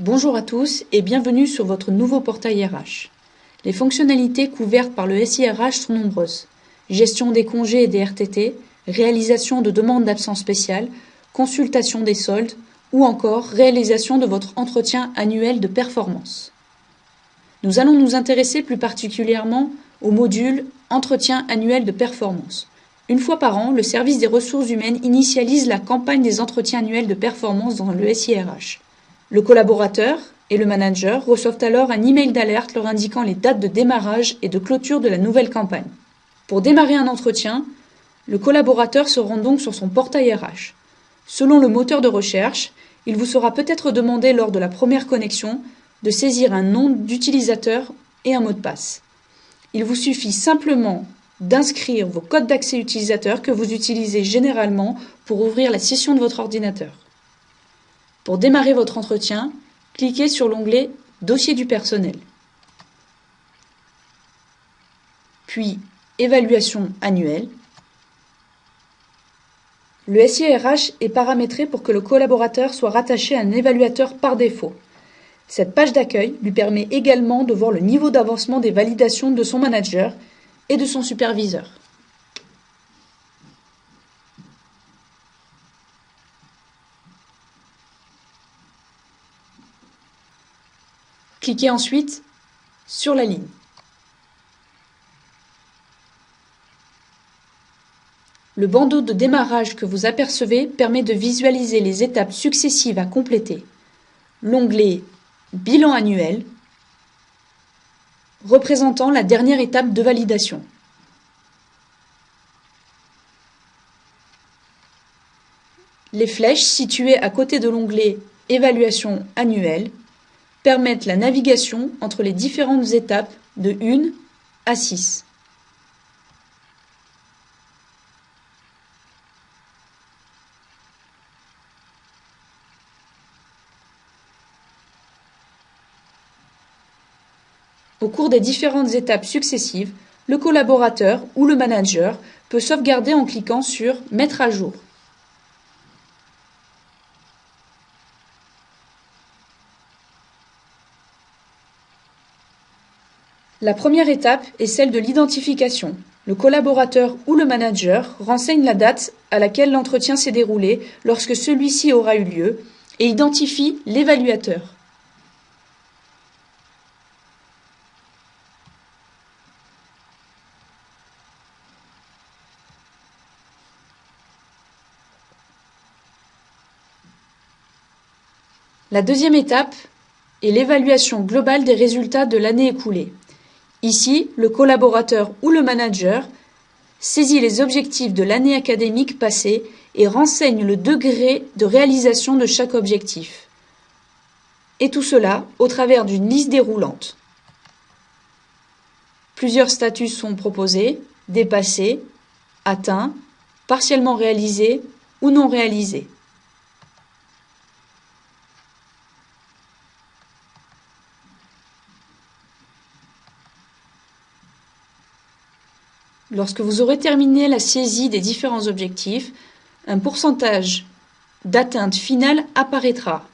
Bonjour à tous et bienvenue sur votre nouveau portail RH. Les fonctionnalités couvertes par le SIRH sont nombreuses. Gestion des congés et des RTT, réalisation de demandes d'absence spéciale, consultation des soldes ou encore réalisation de votre entretien annuel de performance. Nous allons nous intéresser plus particulièrement au module Entretien annuel de performance. Une fois par an, le service des ressources humaines initialise la campagne des entretiens annuels de performance dans le SIRH. Le collaborateur et le manager reçoivent alors un email d'alerte leur indiquant les dates de démarrage et de clôture de la nouvelle campagne. Pour démarrer un entretien, le collaborateur se rend donc sur son portail RH. Selon le moteur de recherche, il vous sera peut-être demandé lors de la première connexion de saisir un nom d'utilisateur et un mot de passe. Il vous suffit simplement d'inscrire vos codes d'accès utilisateurs que vous utilisez généralement pour ouvrir la session de votre ordinateur. Pour démarrer votre entretien, cliquez sur l'onglet « Dossier du personnel ». Puis « Évaluation annuelle ». Le SIRH est paramétré pour que le collaborateur soit rattaché à un évaluateur par défaut. Cette page d'accueil lui permet également de voir le niveau d'avancement des validations de son manager et de son superviseur. Cliquez ensuite sur la ligne. Le bandeau de démarrage que vous apercevez permet de visualiser les étapes successives à compléter. L'onglet « Bilan annuel » représentant la dernière étape de validation. Les flèches situées à côté de l'onglet « Évaluation annuelle » permettent la navigation entre les différentes étapes de 1 à 6. Au cours des différentes étapes successives, le collaborateur ou le manager peut sauvegarder en cliquant sur « Mettre à jour ». La première étape est celle de l'identification. Le collaborateur ou le manager renseigne la date à laquelle l'entretien s'est déroulé lorsque celui-ci aura eu lieu et identifie l'évaluateur. La deuxième étape est l'évaluation globale des résultats de l'année écoulée. Ici, le collaborateur ou le manager saisit les objectifs de l'année académique passée et renseigne le degré de réalisation de chaque objectif. Et tout cela au travers d'une liste déroulante. Plusieurs statuts sont proposés, dépassés, atteints, partiellement réalisés ou non réalisés. Lorsque vous aurez terminé la saisie des différents objectifs, un pourcentage d'atteinte finale apparaîtra.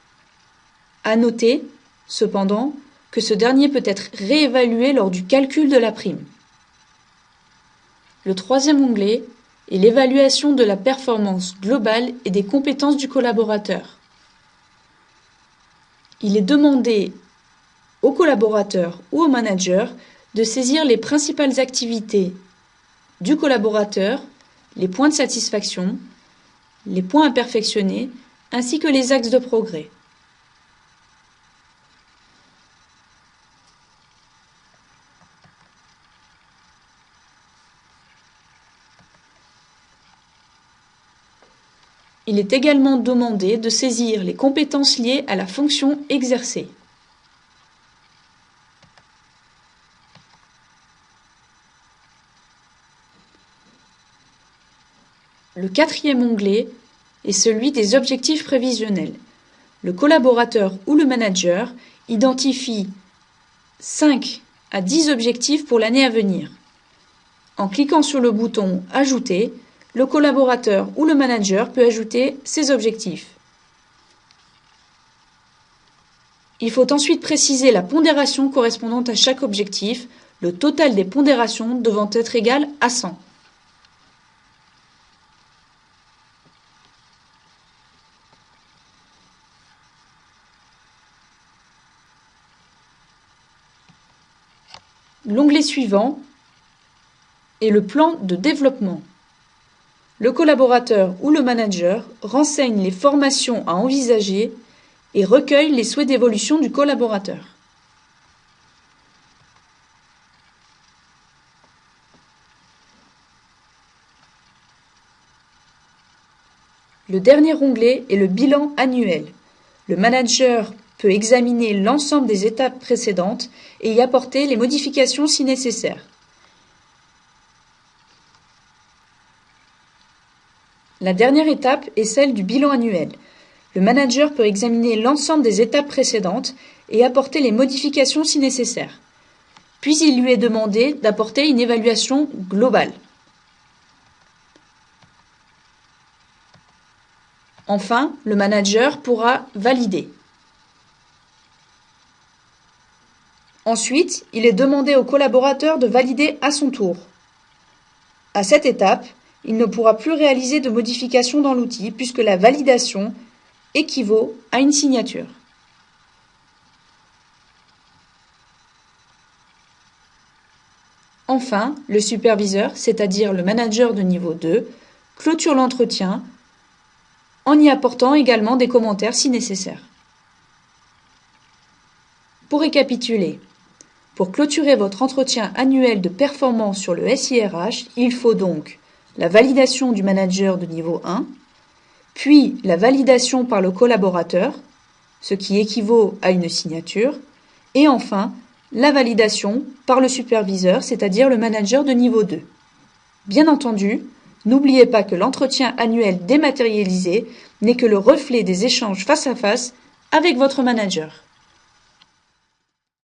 À noter, cependant, que ce dernier peut être réévalué lors du calcul de la prime. Le troisième onglet est l'évaluation de la performance globale et des compétences du collaborateur. Il est demandé au collaborateur ou au manager de saisir les principales activités du collaborateur, les points de satisfaction, les points à perfectionner, ainsi que les axes de progrès. Il est également demandé de saisir les compétences liées à la fonction exercée. Le quatrième onglet est celui des objectifs prévisionnels. Le collaborateur ou le manager identifie 5 à 10 objectifs pour l'année à venir. En cliquant sur le bouton « Ajouter », le collaborateur ou le manager peut ajouter ses objectifs. Il faut ensuite préciser la pondération correspondant à chaque objectif, le total des pondérations devant être égal à 100. L'onglet suivant est le plan de développement. Le collaborateur ou le manager renseigne les formations à envisager et recueille les souhaits d'évolution du collaborateur. Le dernier onglet est le bilan annuel. Le manager peut examiner l'ensemble des étapes précédentes et y apporter les modifications si nécessaire. La dernière étape est celle du bilan annuel. Le manager peut examiner l'ensemble des étapes précédentes et apporter les modifications si nécessaire. Puis il lui est demandé d'apporter une évaluation globale. Enfin, le manager pourra valider. Ensuite, il est demandé au collaborateur de valider à son tour. À cette étape, il ne pourra plus réaliser de modifications dans l'outil puisque la validation équivaut à une signature. Enfin, le superviseur, c'est-à-dire le manager de niveau 2, clôture l'entretien en y apportant également des commentaires si nécessaire. Pour récapituler, pour clôturer votre entretien annuel de performance sur le SIRH, il faut donc la validation du manager de niveau 1, puis la validation par le collaborateur, ce qui équivaut à une signature, et enfin la validation par le superviseur, c'est-à-dire le manager de niveau 2. Bien entendu, n'oubliez pas que l'entretien annuel dématérialisé n'est que le reflet des échanges face à face avec votre manager.